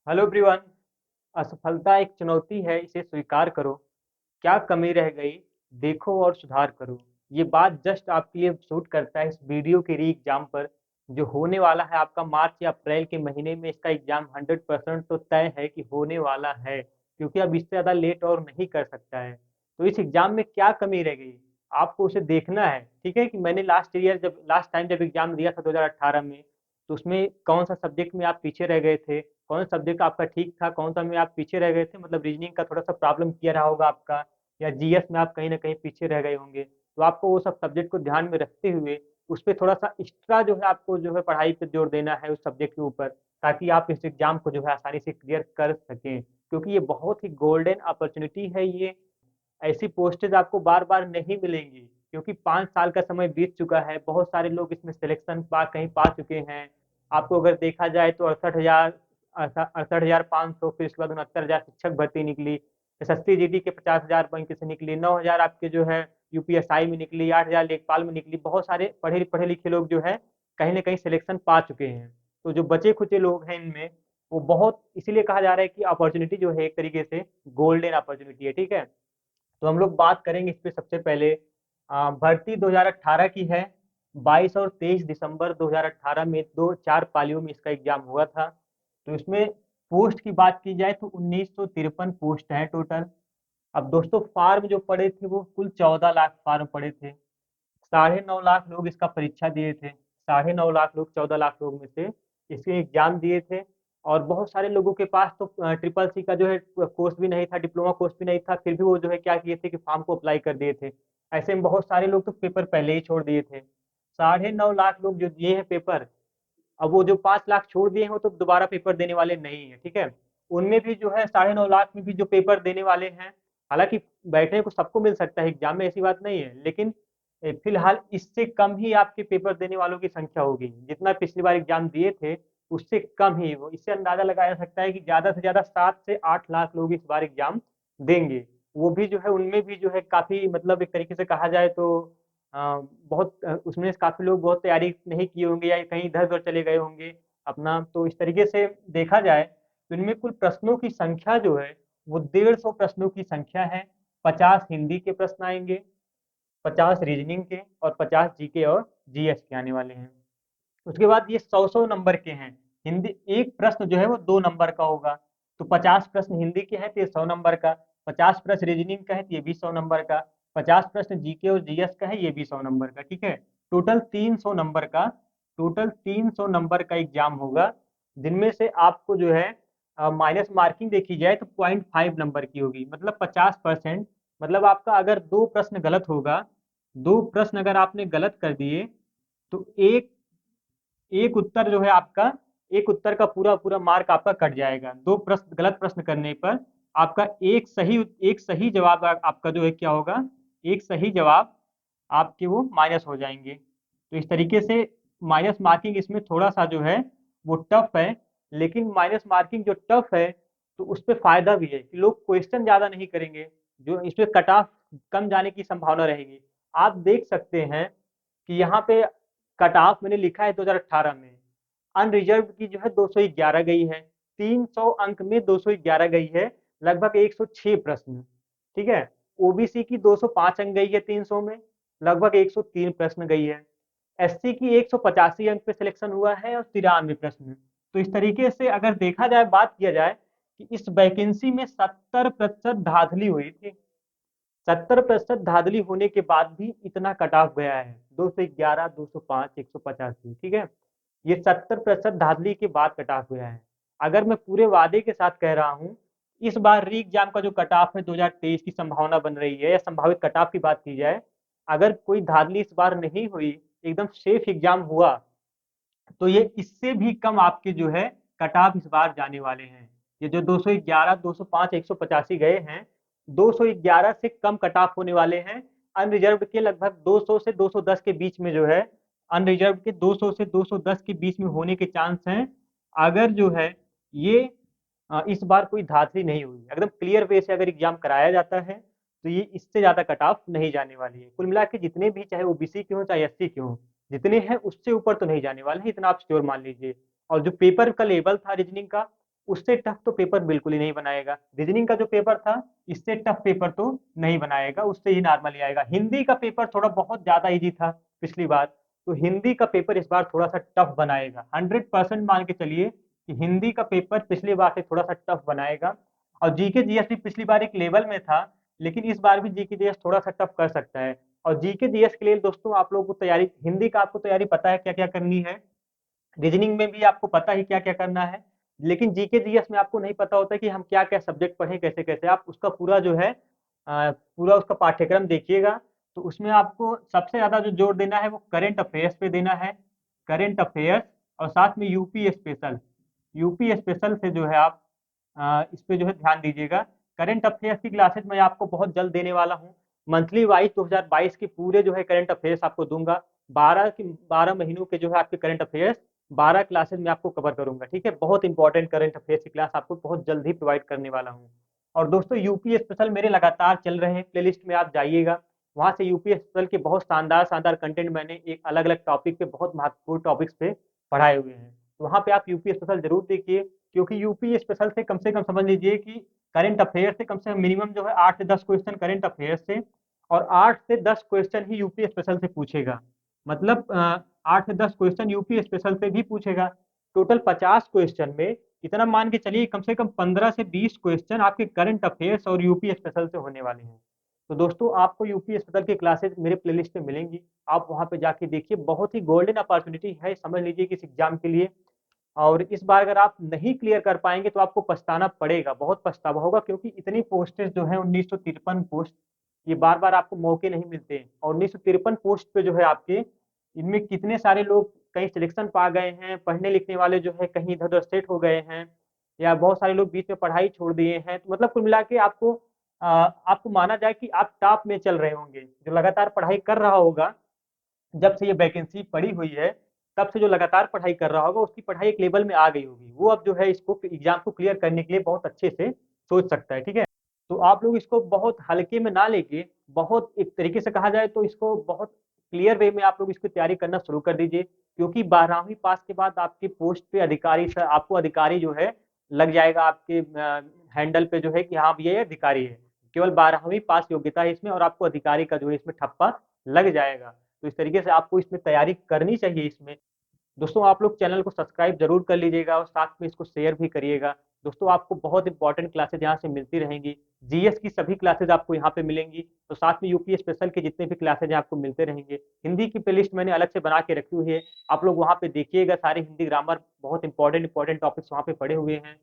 Hello everyone. असफलता एक चुनौती है, इसे स्वीकार करो। क्या कमी रह गई, देखो और सुधार करो। ये बात जस्ट आपके लिए सूट करता है इस वीडियो के री एग्जाम पर, जो होने वाला है आपका मार्च या अप्रैल के महीने में। इसका एग्जाम 100% तो तय है कि होने वाला है, क्योंकि अब इससे ज़्यादा लेट और नहीं कर सकता है। तो इस एग्जाम में क्या कमी रह गई, आपको उसे देखना है। ठीक है कि मैंने लास्ट टाइम जब एग्जाम दिया था 2018 में, तो उसमें कौन सा सब्जेक्ट में आप पीछे रह गए थे, कौन सा सब्जेक्ट आपका ठीक था, कौन सा में आप पीछे रह गए थे। मतलब रीजनिंग का थोड़ा सा प्रॉब्लम किया रहा होगा आपका, या जीएस में आप कहीं ना कहीं पीछे रह गए होंगे। तो आपको वो सब सब्जेक्ट को ध्यान में रखते हुए उस पर थोड़ा सा एक्स्ट्रा जो है आपको जो है पढ़ाई पे जोर देना है उस सब्जेक्ट के ऊपर, ताकि आप इस एग्जाम को जो है आसानी से क्लियर कर सकें। क्योंकि ये बहुत ही गोल्डन अपॉर्चुनिटी है। ये ऐसी पोस्टेज आपको बार बार नहीं मिलेंगी, क्योंकि 5 साल का समय बीत चुका है। बहुत सारे लोग इसमें सिलेक्शन कहीं पा चुके हैं। आपको अगर देखा जाए तो 68,500, फिर उसके बाद 69,000 शिक्षक भर्ती निकली। एसएससी जीडी के 50,000 बैंक से निकली, 9,000 आपके जो है यूपीएसआई में निकली, 8,000 लेखपाल में निकली। बहुत सारे पढ़े पढ़े लिखे लोग जो है कहीं ना कहीं सिलेक्शन पा चुके हैं। तो जो बचे खुचे लोग हैं इनमें, वो बहुत इसीलिए कहा जा रहा है कि अपॉर्चुनिटी जो है एक तरीके से गोल्डन अपॉर्चुनिटी है। ठीक है, तो हम लोग बात करेंगे इस पे। सबसे पहले भर्ती 2018 की है। 22 और 23 दिसंबर 2018 में दो चार पालियों में इसका एग्जाम हुआ था। तो इसमें पोस्ट की बात की जाए तो 1953 पोस्ट है टोटल। अब दोस्तों फार्म जो पड़े थे वो कुल 14 लाख फार्म पड़े थे। 9.5 लाख लोग इसका परीक्षा दिए थे। 9.5 लाख लोग 14 लाख लोग में से इसके एग्जाम दिए थे। और बहुत सारे लोगों के पास तो ट्रिपल सी का जो है कोर्स भी नहीं था, डिप्लोमा कोर्स भी नहीं था, फिर भी वो जो है क्या किए थे कि फॉर्म को अप्लाई कर दिए थे। ऐसे में बहुत सारे लोग तो पेपर पहले ही छोड़ दिए थे। 9.5 लाख लोग जो दिए हैं पेपर, अब वो जो 5 लाख छोड़ दिए हैं वो तो दोबारा पेपर देने वाले नहीं है। ठीक है, उनमें भी जो है 9.5 लाख में भी जो पेपर देने वाले हैं, हालांकि बैठने को सबको मिल सकता है एग्जाम में, ऐसी बात नहीं है, लेकिन फिलहाल इससे कम ही आपके पेपर देने वालों की संख्या होगी। जितना पिछली बार एग्जाम दिए थे उससे कम ही। वो इससे अंदाजा लगाया जा सकता है कि ज्यादा से ज्यादा 7 से 8 लाख लोग इस बार एग्जाम देंगे। वो भी जो है उनमें भी जो है काफी, मतलब एक तरीके से कहा जाए तो बहुत उसमें से काफी लोग बहुत तैयारी नहीं किए होंगे या कहीं इधर उधर चले गए होंगे अपना। तो इस तरीके से देखा जाए तो इनमें कुल प्रश्नों की संख्या जो है वो 150 प्रश्नों की संख्या है। 50 हिंदी के प्रश्न आएंगे, 50 रीजनिंग के, और 50 जीके और जीएस के आने वाले हैं। उसके बाद ये 100 नंबर के हैं। हिंदी एक प्रश्न जो है वो 2 नंबर का होगा। तो 50 प्रश्न हिंदी के हैं तो ये 100 नंबर का। 50 प्रश्न रीजनिंग का है तो ये भी 100 नंबर का। 50 प्रश्न जीके और जीएस का है, ये भी 100 नंबर का। ठीक है, टोटल 300 नंबर का, टोटल 300 नंबर का एग्जाम होगा। जिनमें से आपको जो है माइनस मार्किंग देखी जाए तो 0.5 नंबर की होगी, मतलब 50%। मतलब आपका अगर दो प्रश्न गलत होगा, दो प्रश्न अगर आपने गलत कर दिए, तो एक एक उत्तर जो है आपका, एक उत्तर का पूरा पूरा मार्क आपका कट जाएगा। दो प्रश्न गलत प्रश्न करने पर आपका एक सही जवाब आपका जो है क्या होगा, एक सही जवाब आपके वो माइनस हो जाएंगे। तो इस तरीके से माइनस मार्किंग इसमें थोड़ा सा जो है वो टफ है। लेकिन माइनस मार्किंग जो टफ है, तो उस पर फायदा भी है कि लोग क्वेश्चन ज्यादा नहीं करेंगे, जो इस पे कट ऑफ कम जाने की संभावना रहेगी। आप देख सकते हैं कि यहाँ पे कट ऑफ मैंने लिखा है 2018 में, अनरिजर्व की जो है 211 गई है। 300 अंक में 211 गई है, लगभग 106 प्रश्न। ठीक है, ओबीसी की 205 अंक गई है 300 में, लगभग 103 प्रश्न गई है। एससी की 185 अंक पे सिलेक्शन हुआ है और 93 प्रश्न। तो इस तरीके से अगर देखा जाए, बात किया जाए कि इस वैकेंसी में 70% धांधली हुई थी। 70% धांधली होने के बाद भी इतना कट ऑफ गया है, 211, 205, 185। ठीक है, ये 70% धांधली के बाद कट ऑफ गया है। अगर मैं पूरे वादे के साथ कह रहा हूँ, इस बार री एग्जाम का जो कट ऑफ है 2023 की संभावना बन रही है, या संभावित कट ऑफ की बात की जाए, अगर कोई धांधली इस बार नहीं हुई, एकदम सेफ एग्जाम हुआ, तो ये इससे भी कम आपके जो है कट ऑफ इस बार जाने वाले हैं। ये जो 211, 205, 185 गए हैं, 211 से कम कट ऑफ होने वाले हैं। अनरिजर्व के लगभग 200 से 210 के बीच में जो है, अनरिजर्व के 200 से 210 के बीच में होने के चांस हैं। अगर जो है ये इस बार कोई धांधली नहीं हुई, एकदम क्लियर वे से अगर एग्जाम कराया जाता है, तो ये इससे ज्यादा कट ऑफ नहीं जाने वाली है। कुल मिला के जितने भी, चाहे ओबीसी के हो चाहे एससी के हो, जितने हैं उससे ऊपर तो नहीं जाने वाले हैं, इतना आप श्योर मान लीजिए। और जो पेपर का लेवल था रीजनिंग का, उससे टफ तो पेपर बिल्कुल ही नहीं बनाएगा। रीजनिंग का जो पेपर था, इससे टफ पेपर तो नहीं बनाएगा, उससे ही नॉर्मली आएगा। हिंदी का पेपर थोड़ा बहुत ज़्यादा ईज़ी था पिछली बार, तो हिंदी का पेपर इस बार थोड़ा-सा टफ बनाएगा। 100% मान के चलिए कि हिंदी का पेपर पिछली बार से थोड़ा-सा टफ बनाएगा। और जीके जीएस भी पिछली बार एक लेवल में था, लेकिन इस बार भी जीके जीएस थोड़ा-सा टफ कर सकता है। और जीके जीएस के लिए दोस्तों आप लोगों को तैयारी, हिंदी का आपको तैयारी पता है क्या-क्या करनी है, रीजनिंग में भी आपको पता है क्या-क्या करना है, लेकिन जीके जीएस में आपको नहीं पता होता कि हम क्या-क्या सब्जेक्ट पढ़ें, कैसे-कैसे। आप उसका पूरा जो है पूरा उसका पाठ्यक्रम देखिएगा, तो उसमें आपको सबसे ज़्यादा जो जोर देना है वो करंट अफेयर्स पे देना है। करंट अफेयर्स और साथ में यूपी स्पेशल। यूपी स्पेशल से जो है आप इस पे जो है ध्यान दीजिएगा। करंट अफेयर्स की क्लासेस मैं आपको बहुत जल्द देने वाला हूँ। मंथली वाइज़ 2022 के पूरे जो है करंट अफेयर्स आपको दूँगा। 12 महीनों के जो है आपके करंट अफेयर्स 12 क्लासेस में आपको कवर करूँगा, ठीक है? बहुत इंपॉर्टेंट करंट अफेयर्स की क्लास आपको बहुत जल्द ही प्रोवाइड करने वाला हूँ। और दोस्तों यूपी स्पेशल मेरे लगातार चल रहे हैं, प्लेलिस्ट में आप जाइएगा, वहाँ से यूपी स्पेशल के बहुत शानदार-शानदार कंटेंट मैंने एक अलग-अलग टॉपिक पे, बहुत महत्वपूर्ण टॉपिक्स पे पढ़ाए हुए हैं। तो वहाँ पे आप यूपी स्पेशल ज़रूर देखिए, क्योंकि यूपी स्पेशल से कम समझ लीजिए कि करंट अफेयर से कम से कम मिनिमम जो है 8 से 10 क्वेश्चन करंट अफेयर से, और 8 से 10 क्वेश्चन ही यूपी स्पेशल से पूछेगा। मतलब 8 से 10 क्वेश्चन यूपी स्पेशल से भी पूछेगा। टोटल 50 क्वेश्चन में इतना मान के चलिए कम से कम 15 से 20 क्वेश्चन आपके करंट अफेयर्स और यूपी स्पेशल से होने वाले हैं। तो दोस्तों आपको यूपी स्पेशल की क्लासेस मेरे प्लेलिस्ट में मिलेंगी। आप वहाँ पे जाके देखिए, बहुत ही गोल्डन अपॉर्च्युनिटी है समझ लीजिए कि इस एग्ज़ाम के लिए। और इस बार अगर आप नहीं क्लियर कर पाएँगे तो आपको पछताना पड़ेगा, बहुत पछतावा होगा, क्योंकि इतनी पोस्टेज़ जो हैं 1953 पोस्ट, ये बार-बार आपको मौके नहीं मिलते हैं। और 1953 पोस्ट पे जो है आपके, इनमें कितने सारे लोग कहीं सिलेक्शन पा गए हैं, पढ़ने-लिखने वाले जो है कहीं इधर-उधर सेट हो गए हैं, या बहुत सारे लोग बीच में पढ़ाई छोड़ दिए हैं। तो मतलब कुल मिला के आपको माना जाए कि आप टॉप में चल रहे होंगे। जो लगातार पढ़ाई कर रहा होगा, जब से ये वैकेंसी पड़ी हुई है, तब से जो लगातार पढ़ाई कर रहा होगा, उसकी पढ़ाई एक लेवल में आ गई होगी। वो अब जो है इसको एग्ज़ाम को क्लियर करने के लिए बहुत अच्छे से सोच सकता है, ठीक है? तो आप लोग इसको बहुत हल्के में ना लेके, बहुत एक तरीके से कहा जाए तो इसको बहुत क्लियर वे में आप लोग इसकी तैयारी करना शुरू कर दीजिए, क्योंकि 12वीं पास के बाद आपकी पोस्ट पे अधिकारी स आपको अधिकारी जो है लग जाएगा आपके हैंडल पे जो है कि हाँ, ये अधिकारी है। केवल 12वीं पास योग्यता है इसमें, और आपको अधिकारी का जो है इसमें ठप्पा लग जाएगा। तो इस तरीके से आपको इसमें तैयारी करनी चाहिए इसमें। दोस्तों आप लोग चैनल को सब्सक्राइब ज़रूर कर लीजिएगा और साथ में इसको शेयर भी करिएगा। दोस्तों आपको बहुत इंपॉर्टेंट क्लासेज़ यहाँ से मिलती रहेंगी। जीएस की सभी क्लासेज़ आपको यहाँ पे मिलेंगी, तो साथ में यूपी स्पेशल के जितने भी क्लासेज़ हैं आपको मिलते रहेंगे। हिंदी की प्लेलिस्ट मैंने अलग से बना के रखी हुई है, आप लोग वहाँ पे देखिएगा, सारे हिंदी ग्रामर बहुत इंपॉर्टेंट टॉपिक्स वहाँ पे पड़े हुए हैं।